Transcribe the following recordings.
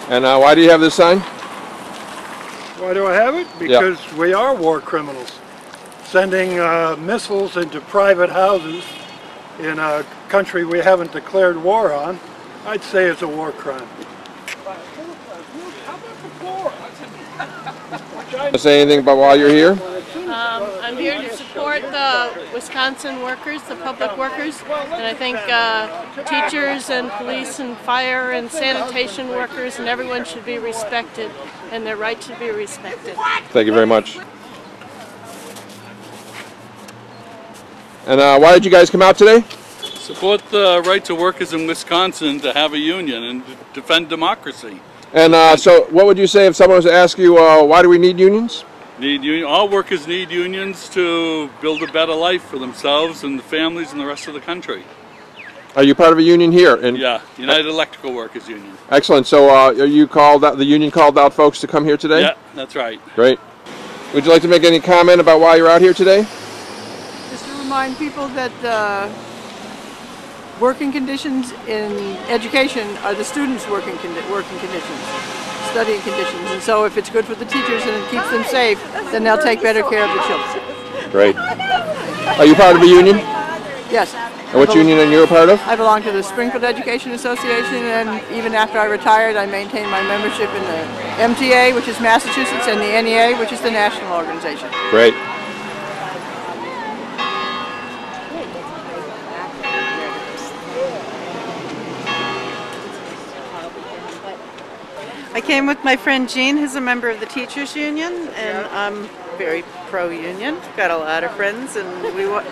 And why do you have this sign? Why do I have it? Because we are war criminals. Sending missiles into private houses in a country we haven't declared war on, I'd say it's a war crime. Say anything about why you're here? I'm here to support the Wisconsin workers, the public workers, and I think teachers and police and fire and sanitation workers and everyone should be respected, and their right to be respected. Thank you very much. And why did you guys come out today? Support the right to workers in Wisconsin to have a union and defend democracy. And so what would you say if someone was to ask you, why do we need unions? All workers need unions to build a better life for themselves and the families and the rest of the country. Are you part of a union here? Yeah, United Electrical Workers Union. Excellent. So are you called out, the union called out folks to come here today? Yeah, that's right. Great. Would you like to make any comment about why you're out here today? Just to remind people that working conditions in education are the students' working conditions, studying conditions. And so if it's good for the teachers and it keeps them safe, then they'll take better care of the children. Great. Are you part of a union? Yes. And what union are you a part of? I belong to the Springfield Education Association, and even after I retired, I maintained my membership in the MTA, which is Massachusetts, and the NEA, which is the national organization. Great. I came with my friend Jean, who's a member of the Teachers Union, and I'm very pro-union. Got a lot of friends, and we want...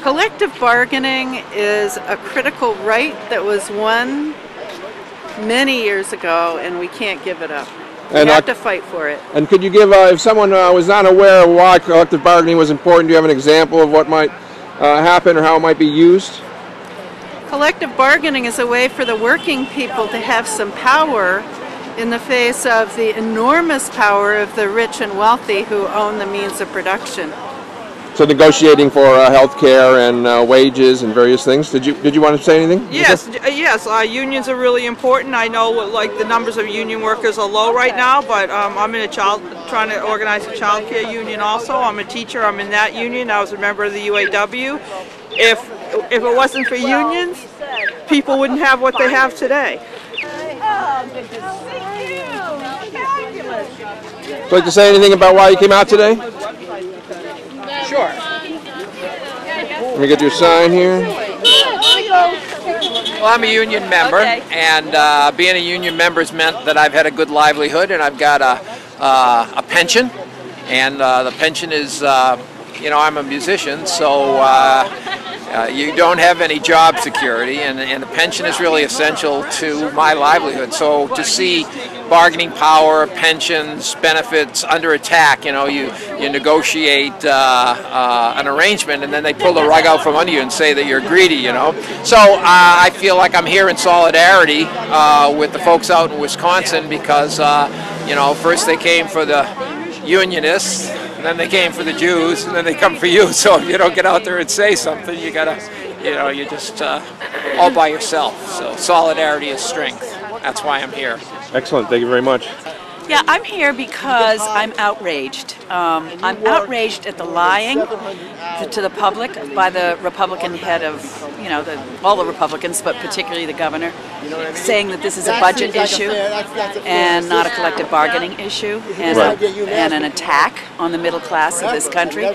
Collective bargaining is a critical right that was won many years ago, and we can't give it up. We have to fight for it. And could you give, if someone was not aware of why collective bargaining was important, do you have an example of what might happen or how it might be used? Collective bargaining is a way for the working people to have some power in the face of the enormous power of the rich and wealthy who own the means of production. So negotiating for health care and wages and various things. Did you want to say anything? Yes, unions are really important. I know like the numbers of union workers are low right now, but I'm in trying to organize a child care union also. I'm a teacher, I'm in that union. I was a member of the UAW. If it wasn't for unions, people wouldn't have what they have today. Would you like to say anything about why you came out today? Sure. Let me get your sign here. Well, I'm a union member, and being a union member has meant that I've had a good livelihood, and I've got a pension, and the pension is, I'm a musician, so you don't have any job security, and the pension is really essential to my livelihood. So to see bargaining power, pensions, benefits under attack, you negotiate an arrangement, and then they pull the rug out from under you and say that you're greedy, So I feel like I'm here in solidarity with the folks out in Wisconsin because, first they came for the Unionists, and then they came for the Jews, and then they come for you. So if you don't get out there and say something, you gotta, you're just all by yourself. So solidarity is strength. That's why I'm here. Excellent. Thank you very much. Yeah, I'm here because I'm outraged. I'm outraged at the lying to the public by the Republican head of, all the Republicans, but particularly the governor, saying that this is a budget issue and not a collective bargaining issue, and an attack on the middle class of this country.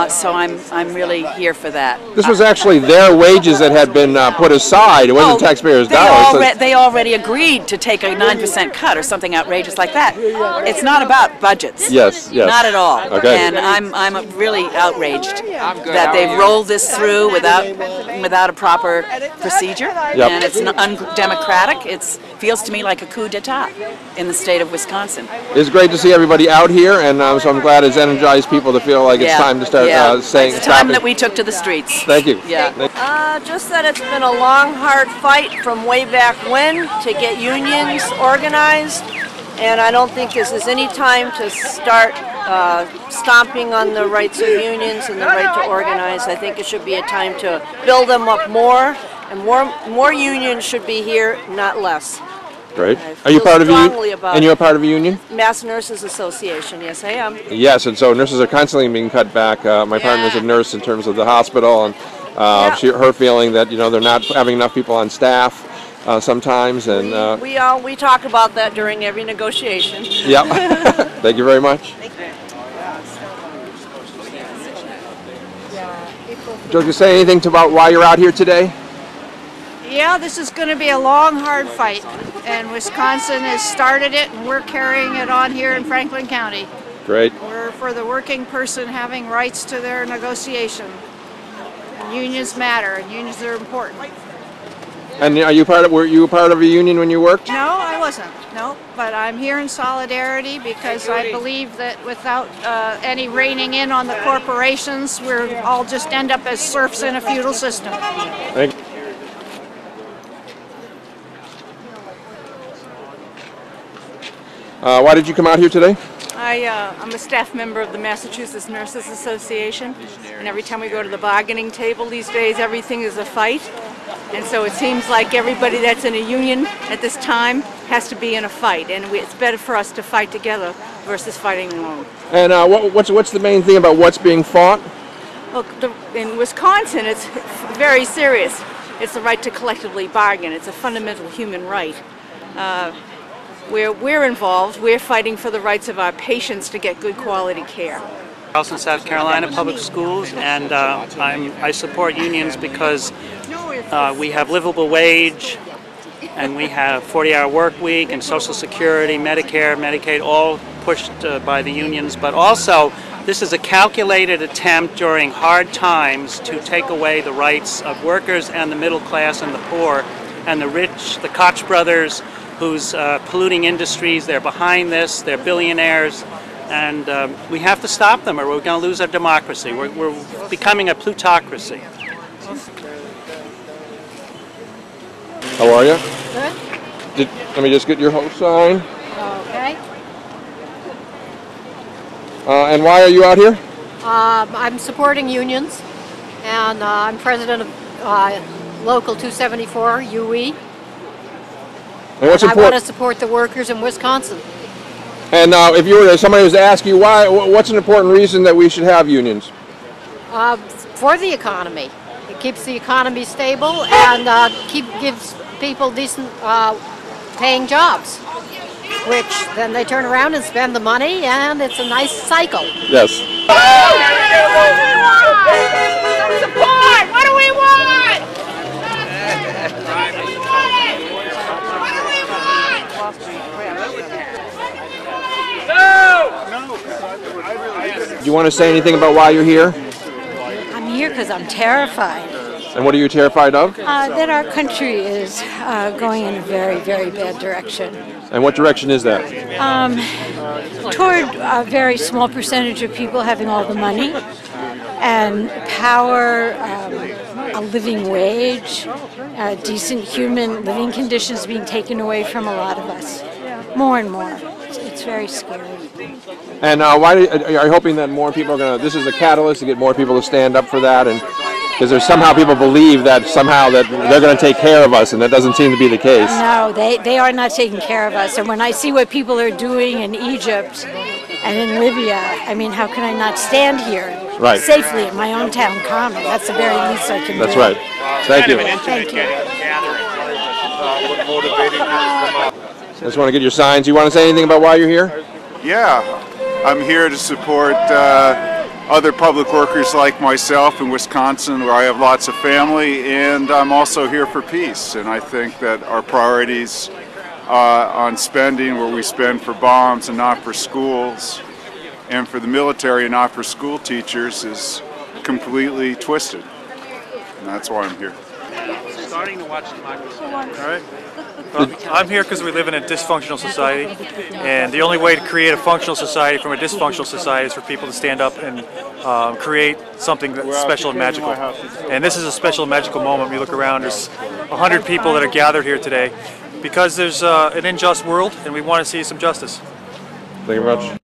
So I'm really here for that. This was actually their wages that had been put aside. It wasn't taxpayers' dollars. They already agreed to take a 9% cut or something outrageous like that. It's not about budgets. Yes. Not at all. Okay. And I'm really outraged that they've rolled this through without a proper procedure. And it's undemocratic. It feels to me like a coup d'etat in the state of Wisconsin. It's great to see everybody out here, and so I'm glad it's energized people to feel like it's time to start saying. It's time that we took to the streets. Thank you. Just that it's been a long, hard fight from way back when to get unions organized. And I don't think this is any time to start stomping on the rights of unions and the right to organize. I think it should be a time to build them up more, and more unions should be here, not less. Great. I Are you feel part of a strongly union? about And you're a part of a union? Mass Nurses Association. Yes, I am. Yes, and so nurses are constantly being cut back. My partner's a nurse in terms of the hospital, and her feeling that they're not having enough people on staff sometimes, and We talk about that during every negotiation. yeah. Thank you very much. George, you say anything about why you're out here today? Yeah, this is going to be a long, hard fight, and Wisconsin has started it, and we're carrying it on here in Franklin County. Great. We're for the working person having rights to their negotiation. And unions matter, and unions are important. And were you a part of a union when you worked? No, I wasn't. No, but I'm here in solidarity because I believe that without any reining in on the corporations, we'll all just end up as serfs in a feudal system. Thank you. Why did you come out here today? I'm a staff member of the Massachusetts Nurses Association, and every time we go to the bargaining table these days, everything is a fight. And so it seems like everybody that's in a union at this time has to be in a fight, and it's better for us to fight together versus fighting alone. And what's the main thing about what's being fought? Look, in Wisconsin, it's very serious. It's the right to collectively bargain. It's a fundamental human right. Where we're involved, we're fighting for the rights of our patients to get good quality care. Charleston, South Carolina Public Schools, and I support unions because we have livable wage, and we have 40-hour work week, and Social Security, Medicare, Medicaid, all pushed by the unions. But also, this is a calculated attempt during hard times to take away the rights of workers and the middle class and the poor, and the rich, the Koch brothers, who's polluting industries. They're behind this. They're billionaires. And we have to stop them or we're going to lose our democracy. We're becoming a plutocracy. How are you? Good. Let me just get your host sign. Okay. And why are you out here? I'm supporting unions, and I'm president of Local 274, UE. And what's I important? want to support the workers in Wisconsin. And if somebody was to ask you why, what's an important reason that we should have unions? For the economy. It keeps the economy stable and gives people decent paying jobs, which then they turn around and spend the money, and it's a nice cycle. Yes. Support! What do we want? Do you want to say anything about why you're here? I'm here because I'm terrified. And what are you terrified of? That our country is going in a very, very bad direction. And what direction is that? Toward a very small percentage of people having all the money and power, a living wage, decent human living conditions being taken away from a lot of us. More and more. It's very scary. And why are you hoping that more people are going to, this is a catalyst to get more people to stand up for that? And because there's somehow people believe that somehow that they're going to take care of us, and that doesn't seem to be the case. No, they are not taking care of us. And when I see what people are doing in Egypt and in Libya, I mean, how can I not stand here safely in my own town common? That's the very least I can do. That's right. Thank you. Thank you. I just want to get your signs. You want to say anything about why you're here? Yeah, I'm here to support other public workers like myself in Wisconsin, where I have lots of family, and I'm also here for peace. And I think that our priorities on spending, where we spend for bombs and not for schools, and for the military and not for school teachers, is completely twisted. And that's why I'm here. Starting to watch democracy. All right. I'm here because we live in a dysfunctional society, and the only way to create a functional society from a dysfunctional society is for people to stand up and create something that's special and magical. And this is a special and magical moment. When you look around, there's 100 people that are gathered here today because there's an unjust world, and we want to see some justice. Thank you very much.